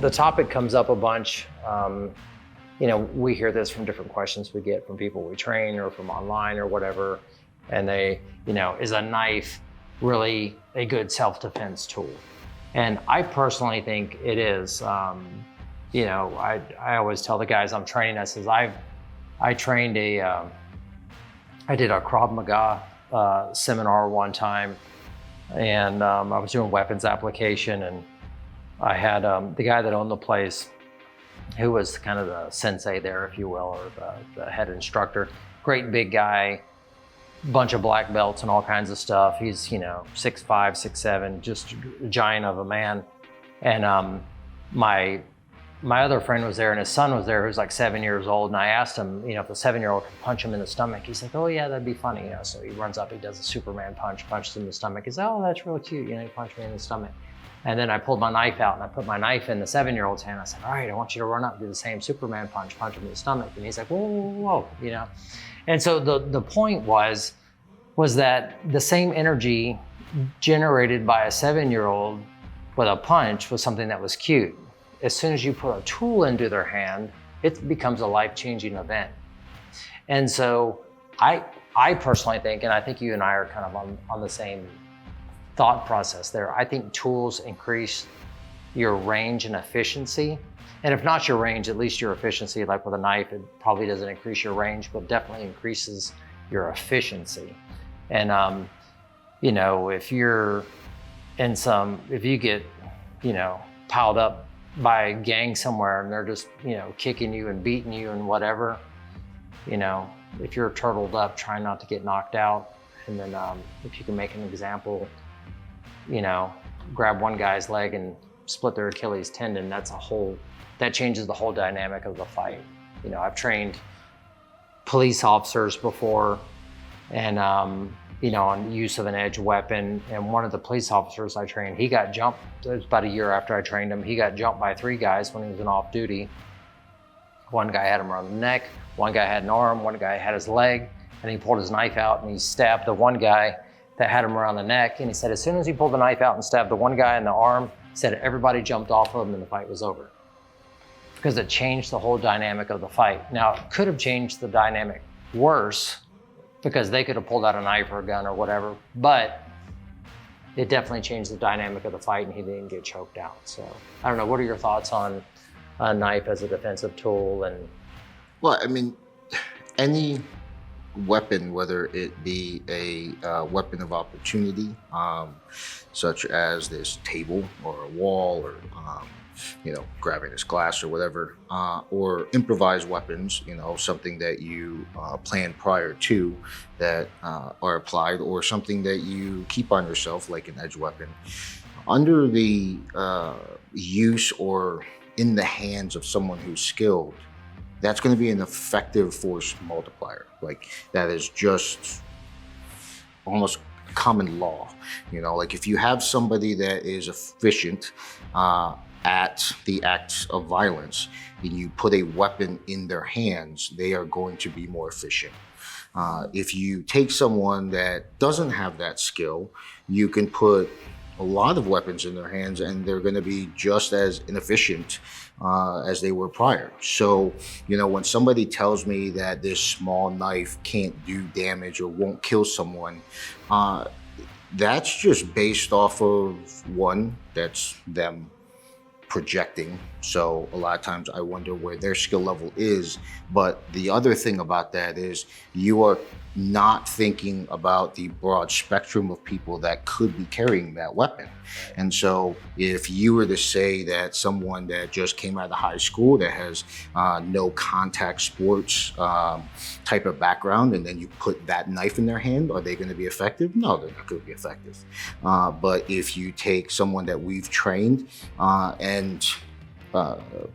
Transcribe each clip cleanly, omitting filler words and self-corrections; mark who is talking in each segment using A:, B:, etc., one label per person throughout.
A: the topic comes up a bunch. You know, we hear this from different questions we get from people we train or from online or whatever. And they, you know, is a knife really a good self-defense tool? And I personally think it is. You know, I always tell the guys I'm training, I says, I trained I did a Krav Maga seminar one time, and I was doing weapons application, and I had the guy that owned the place, who was kind of the sensei there, if you will, or the head instructor. Great big guy, bunch of black belts and all kinds of stuff. He's, you know, 6'5", 6'7", just a giant of a man. And my other friend was there, and his son was there, who's like 7 years old. And I asked him, you know, if the 7-year-old could punch him in the stomach. He's like, oh yeah, that'd be funny. You know, so he runs up, he does a Superman punch, punches him in the stomach. He's like, oh, that's real cute. You know, he punched me in the stomach. And then I pulled my knife out and I put my knife in the 7-year-old's hand. I said, all right, I want you to run up and do the same Superman punch, punch him in the stomach. And he's like, whoa, whoa, whoa, you know? And so the point was that the same energy generated by a 7-year-old with a punch was something that was cute. As soon as you put a tool into their hand, it becomes a life-changing event. And so I personally think, and I think you and I are kind of on the same thought process there. I think tools increase your range and efficiency. And if not your range, at least your efficiency. Like with a knife, it probably doesn't increase your range, but definitely increases your efficiency. And you know, if you get, you know, piled up by a gang somewhere and they're just, you know, kicking you and beating you and whatever, you know, if you're turtled up, try not to get knocked out. And then if you can make an example, you know, grab one guy's leg and split their Achilles tendon, that changes the whole dynamic of the fight. You know, I've trained police officers before, and you know, on use of an edge weapon. And one of the police officers I trained, he got jumped. It was about a year after I trained him. He got jumped by 3 guys when he was in off duty. One guy had him around the neck, one guy had an arm, one guy had his leg, and he pulled his knife out and he stabbed the one guy that had him around the neck. And he said, as soon as he pulled the knife out and stabbed the one guy in the arm, he said everybody jumped off of him and the fight was over. Because it changed the whole dynamic of the fight. Now, it could have changed the dynamic worse, because they could have pulled out a knife or a gun or whatever, but it definitely changed the dynamic of the fight and he didn't get choked out. So I don't know, what are your thoughts on a knife as a defensive tool? And
B: well, I mean, any weapon, whether it be a weapon of opportunity, such as this table or a wall, or you know, grabbing this glass or whatever, or improvised weapons, you know, something that you plan prior to that are applied, or something that you keep on yourself, like an edge weapon, under the use or in the hands of someone who's skilled, that's going to be an effective force multiplier. Like, that is just almost common law. You know, like if you have somebody that is efficient at the acts of violence, and you put a weapon in their hands, they are going to be more efficient. If you take someone that doesn't have that skill, you can put a lot of weapons in their hands and they're going to be just as inefficient as they were prior. So, you know, when somebody tells me that this small knife can't do damage or won't kill someone, that's just based off of, one, that's them projecting. So a lot of times I wonder where their skill level is. But the other thing about that is you are not thinking about the broad spectrum of people that could be carrying that weapon. And so if you were to say that someone that just came out of high school that has no contact sports type of background, and then you put that knife in their hand, are they going to be effective? No, they're not going to be effective. But if you take someone that we've trained and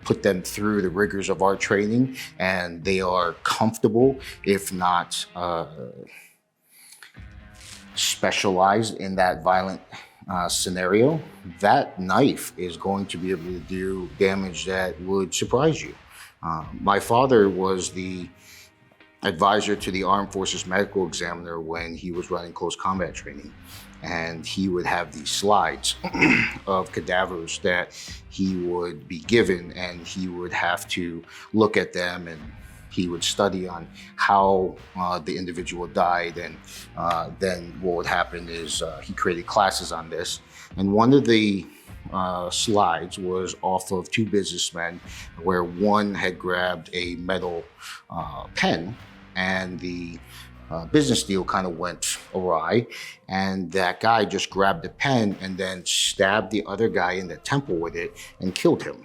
B: put them through the rigors of our training, and they are comfortable, if not specialized in that violent scenario, that knife is going to be able to do damage that would surprise you. My father was the advisor to the Armed Forces Medical Examiner when he was running close combat training. And he would have these slides of cadavers that he would be given, and he would have to look at them, and he would study on how the individual died. And then what would happen is he created classes on this. And one of the slides was off of two businessmen where one had grabbed a metal pen, and the business deal kind of went awry, and that guy just grabbed the pen and then stabbed the other guy in the temple with it and killed him.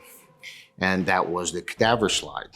B: And that was the cadaver slide.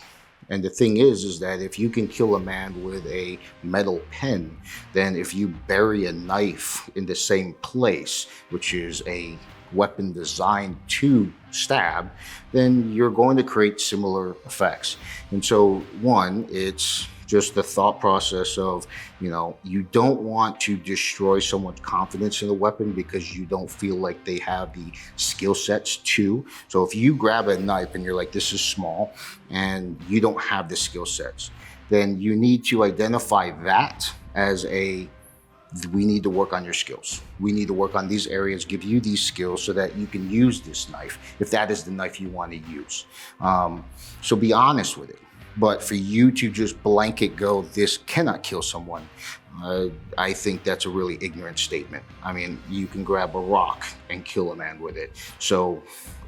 B: And the thing is that if you can kill a man with a metal pen, then if you bury a knife in the same place, which is a weapon designed to stab, then you're going to create similar effects. And so one, it's just the thought process of, you don't want to destroy someone's confidence in a weapon because you don't feel like they have the skill sets to. So if you grab a knife and you're like, this is small, and you don't have the skill sets, then you need to identify that as we need to work on your skills. We need to work on these areas, give you these skills so that you can use this knife, if that is the knife you want to use. So be honest with it. But for you to just blanket go, this cannot kill someone, I think that's a really ignorant statement. I mean, you can grab a rock and kill a man with it. So,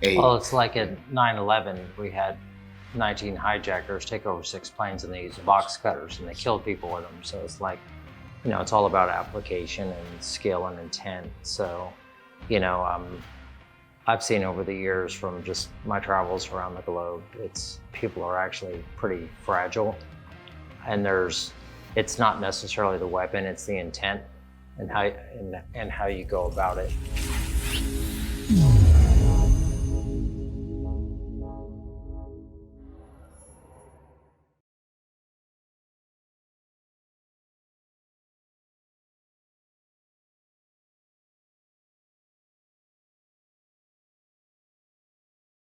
A: well, it's like at 9/11, we had 19 hijackers take over 6 planes, and they used box cutters and they killed people with them. So it's like, it's all about application and skill and intent. So, I've seen over the years from just my travels around the globe, people are actually pretty fragile, and it's not necessarily the weapon, it's the intent and how you go about it.